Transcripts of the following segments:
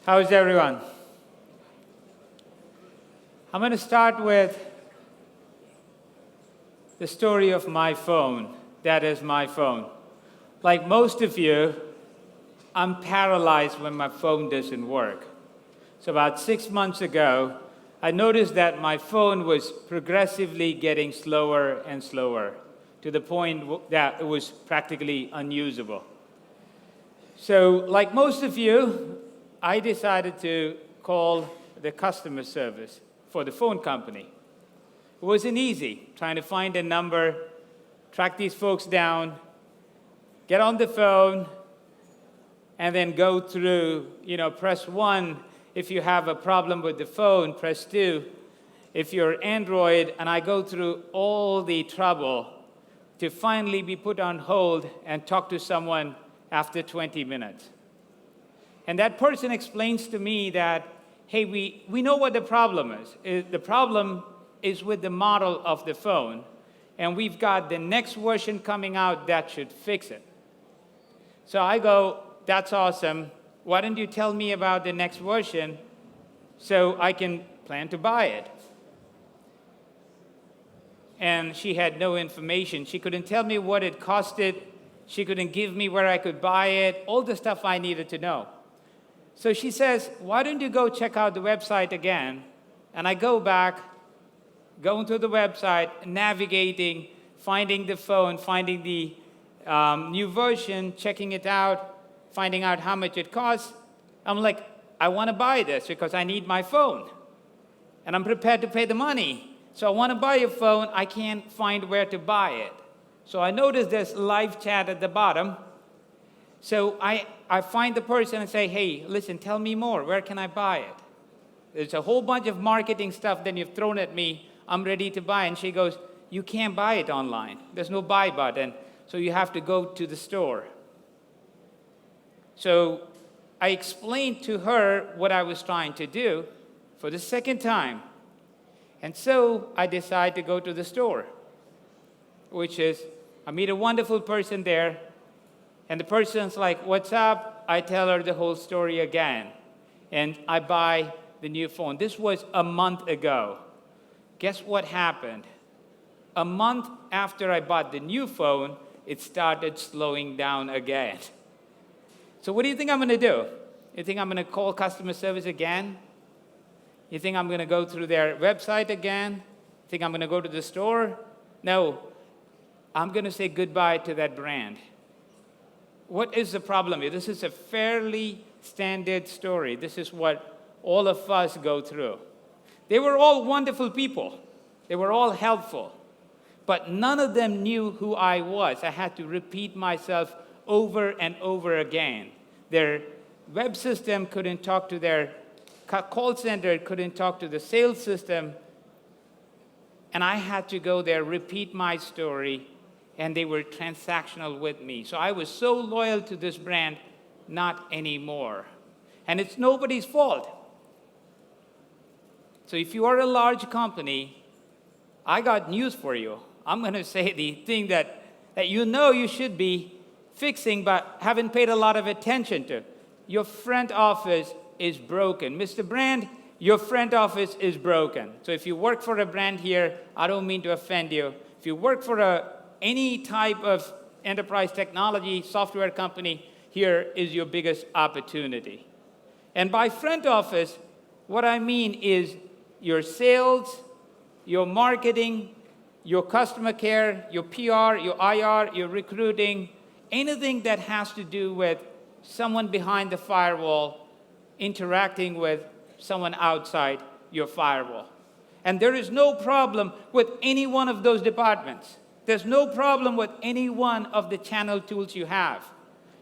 How's everyone? I'm going to start with the story of my phone. That is my phone. Like most of you, I'm paralyzed when my phone doesn't work. So about 6 months ago, I noticed that my phone was progressively getting slower and slower to the point that it was practically unusable. So like most of you, I decided to call the customer service for the phone company. It wasn't easy trying to find a number, track these folks down, get on the phone, and then go through, press 1 if you have a problem with the phone, press 2 if you're Android, and I go through all the trouble to finally be put on hold and talk to someone after 20 minutes. And that person explains to me that, hey, we know what the problem is. The problem is with the model of the phone, and we've got the next version coming out that should fix it. So I go, that's awesome. Why don't you tell me about the next version so I can plan to buy it? And she had no information. She couldn't tell me what it costed. She couldn't give me where I could buy it, all the stuff I needed to know. So she says, why don't you go check out the website again? And I go back, going to the website, navigating, finding the phone, finding the new version, checking it out, finding out how much it costs. I'm like, I want to buy this because I need my phone. And I'm prepared to pay the money. So I want to buy a phone. I can't find where to buy it. So I noticed there's live chat at the bottom. So I find the person and say, hey, listen, tell me more. Where can I buy it? There's a whole bunch of marketing stuff that you've thrown at me. I'm ready to buy. And she goes, you can't buy it online. There's no buy button. So you have to go to the store. So I explained to her what I was trying to do for the second time. And so I decide to go to the store, which is, I meet a wonderful person there. And the person's like, what's up? I tell her the whole story again. And I buy the new phone. This was a month ago. Guess what happened? A month after I bought the new phone, it started slowing down again. So what do you think I'm going to do? You think I'm going to call customer service again? You think I'm going to go through their website again? Think I'm going to go to the store? No. I'm going to say goodbye to that brand. What is the problem here? This is a fairly standard story. This is what all of us go through. They were all wonderful people. They were all helpful. But none of them knew who I was. I had to repeat myself over and over again. Their web system couldn't talk to their call center, couldn't talk to the sales system. And I had to go there, repeat my story, and they were transactional with me. So I was so loyal to this brand, not anymore. And it's nobody's fault. So if you are a large company, I got news for you. I'm going to say the thing that you should be fixing but haven't paid a lot of attention to. Your front office is broken. Mr. Brand, your front office is broken. So if you work for a brand here, I don't mean to offend you. If you work for any type of enterprise technology software company, here is your biggest opportunity. And by front office, what I mean is your sales, your marketing, your customer care, your PR, your IR, your recruiting, anything that has to do with someone behind the firewall interacting with someone outside your firewall. And there is no problem with any one of those departments. There's no problem with any one of the channel tools you have.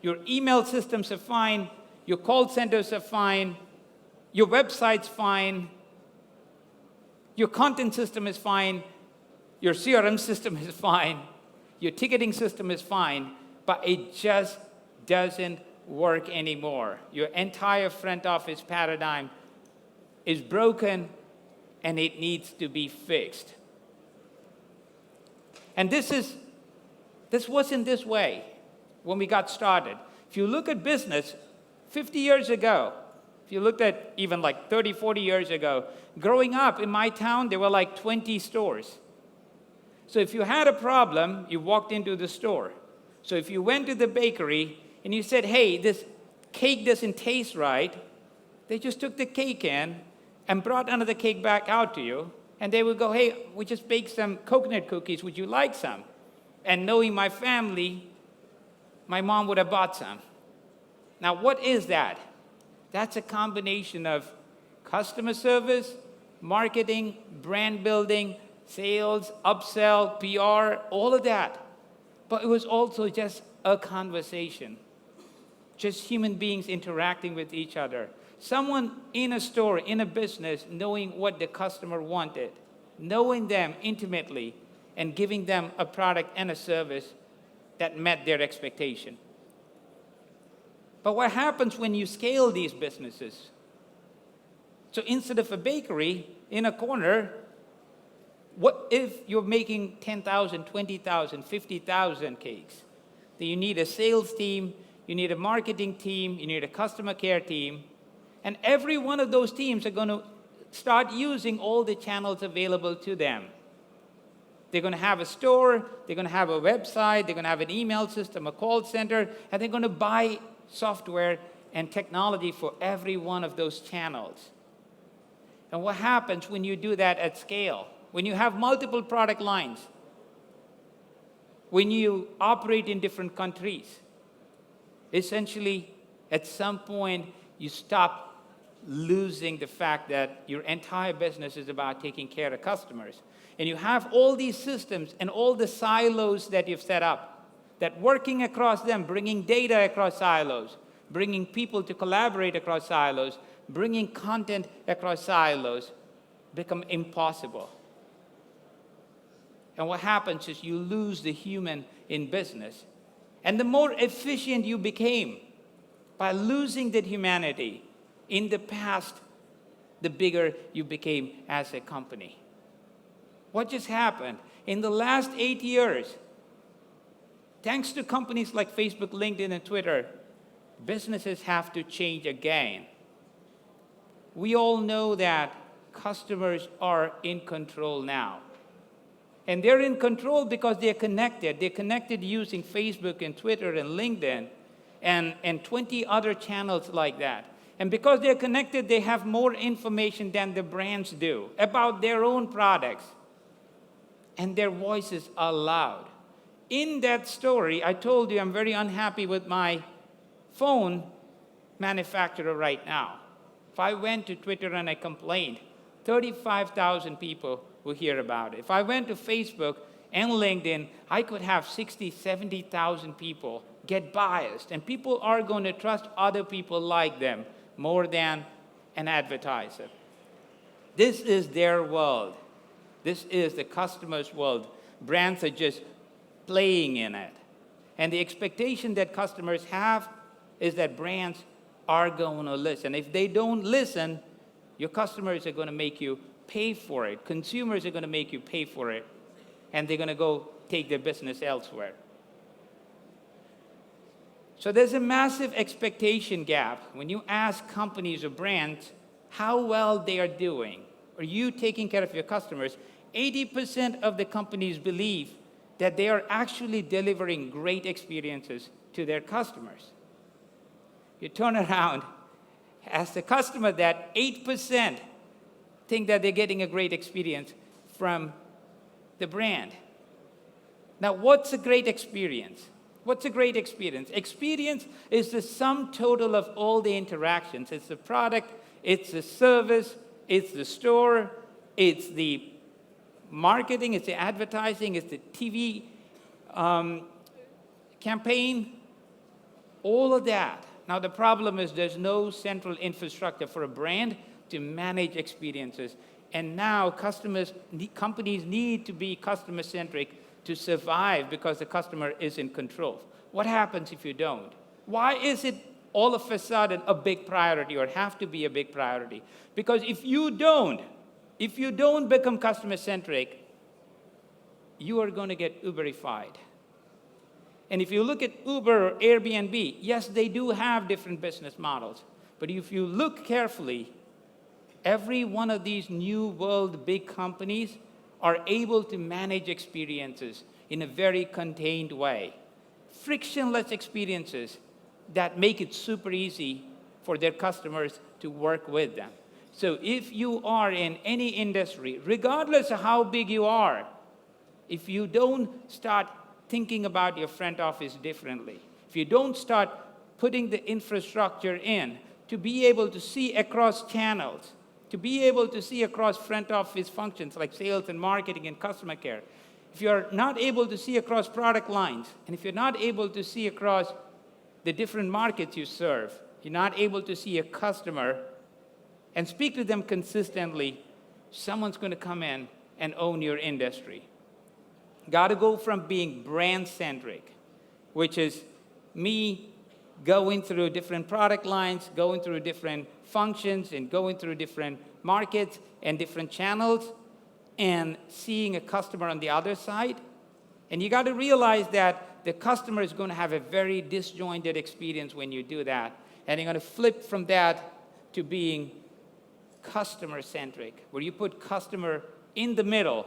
Your email systems are fine. Your call centers are fine. Your website's fine. Your content system is fine. Your CRM system is fine. Your ticketing system is fine. But it just doesn't work anymore. Your entire front office paradigm is broken and it needs to be fixed. And this wasn't this way when we got started. If you look at business, 50 years ago, If you looked at even like 30, 40 years ago, growing up in my town, there were like 20 stores. So if you had a problem, you walked into the store. So if you went to the bakery and you said, hey, this cake doesn't taste right, they just took the cake in and brought another cake back out to you. And they would go, hey, we just baked some coconut cookies. Would you like some? And knowing my family, my mom would have bought some. Now, what is that? That's a combination of customer service, marketing, brand building, sales, upsell, PR, all of that. But it was also just a conversation, just human beings interacting with each other. Someone in a store, in a business, knowing what the customer wanted, knowing them intimately, and giving them a product and a service that met their expectation. But what happens when you scale these businesses? So instead of a bakery in a corner, what if you're making 10,000, 20,000, 50,000 cakes? Then you need a sales team, you need a marketing team, you need a customer care team, and every one of those teams are going to start using all the channels available to them. They're going to have a store, they're going to have a website, they're going to have an email system, a call center, and they're going to buy software and technology for every one of those channels. And what happens when you do that at scale? When you have multiple product lines, when you operate in different countries, essentially, at some point, you stop losing the fact that your entire business is about taking care of customers. And you have all these systems and all the silos that you've set up, that working across them, bringing data across silos, bringing people to collaborate across silos, bringing content across silos, become impossible. And what happens is you lose the human in business. And the more efficient you became by losing that humanity in the past, the bigger you became as a company. What just happened? In the last 8 years, thanks to companies like Facebook, LinkedIn, and Twitter, businesses have to change again. We all know that customers are in control now. And they're in control because they're connected. They're connected using Facebook and Twitter and LinkedIn and 20 other channels like that. And because they're connected, they have more information than the brands do about their own products. And their voices are loud. In that story, I told you I'm very unhappy with my phone manufacturer right now. If I went to Twitter and I complained, 35,000 people will hear about it. If I went to Facebook and LinkedIn, I could have 60, 70,000 people get biased. And people are going to trust other people like them more than an advertiser. This is their world. This is the customer's world. Brands are just playing in it. And the expectation that customers have is that brands are going to listen. If they don't listen, your customers are going to make you pay for it. Consumers are going to make you pay for it. And they're going to go take their business elsewhere. So there's a massive expectation gap. When you ask companies or brands how well they are doing, are you taking care of your customers, 80% of the companies believe that they are actually delivering great experiences to their customers. You turn around, ask the customer that 8% think that they're getting a great experience from the brand. Now, what's a great experience? What's a great experience? Experience is the sum total of all the interactions. It's the product, it's the service, it's the store, it's the marketing, it's the advertising, it's the TV campaign, all of that. Now, the problem is there's no central infrastructure for a brand to manage experiences. And now companies need to be customer-centric to survive because the customer is in control. What happens if you don't? Why is it all of a sudden a big priority or have to be a big priority? Because if you don't become customer-centric, you are going to get Uberified. And if you look at Uber or Airbnb, yes, they do have different business models. But if you look carefully, every one of these new world big companies are able to manage experiences in a very contained way. Frictionless experiences that make it super easy for their customers to work with them. So if you are in any industry, regardless of how big you are, if you don't start thinking about your front office differently, if you don't start putting the infrastructure in to be able to see across channels, to be able to see across front office functions like sales and marketing and customer care, if you're not able to see across product lines, and if you're not able to see across the different markets you serve, you're not able to see a customer and speak to them consistently, someone's going to come in and own your industry. Got to go from being brand-centric, which is me going through different product lines, going through different functions, and going through different markets and different channels, and seeing a customer on the other side. And you got to realize that the customer is going to have a very disjointed experience when you do that. And you're going to flip from that to being customer-centric, where you put customer in the middle,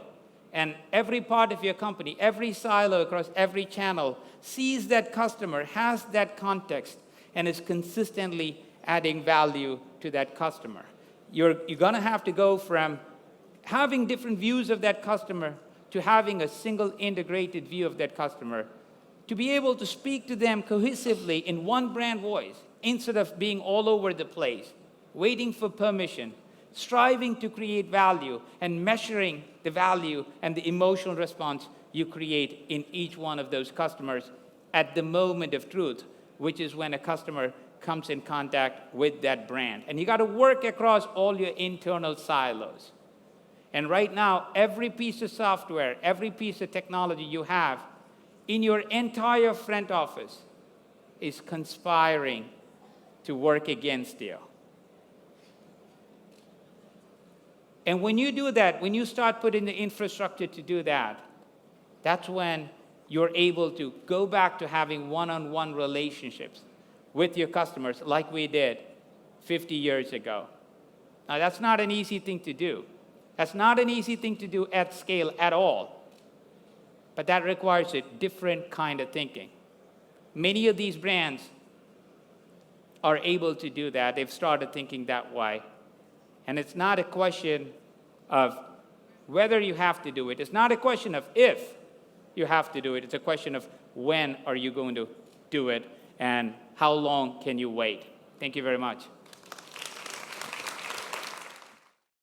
and every part of your company, every silo across every channel sees that customer, has that context, and is consistently adding value to that customer. You're going to have to go from having different views of that customer to having a single integrated view of that customer, to be able to speak to them cohesively in one brand voice instead of being all over the place, waiting for permission, striving to create value and measuring the value and the emotional response you create in each one of those customers at the moment of truth, which is when a customer comes in contact with that brand. And you got to work across all your internal silos. And right now, every piece of software, every piece of technology you have in your entire front office is conspiring to work against you. And when you do that, when you start putting the infrastructure to do that, that's when you're able to go back to having one-on-one relationships with your customers like we did 50 years ago. Now, that's not an easy thing to do. That's not an easy thing to do at scale at all. But that requires a different kind of thinking. Many of these brands are able to do that. They've started thinking that way. And it's not a question of whether you have to do it. It's not a question of if you have to do it. It's a question of when are you going to do it and how long can you wait. Thank you very much.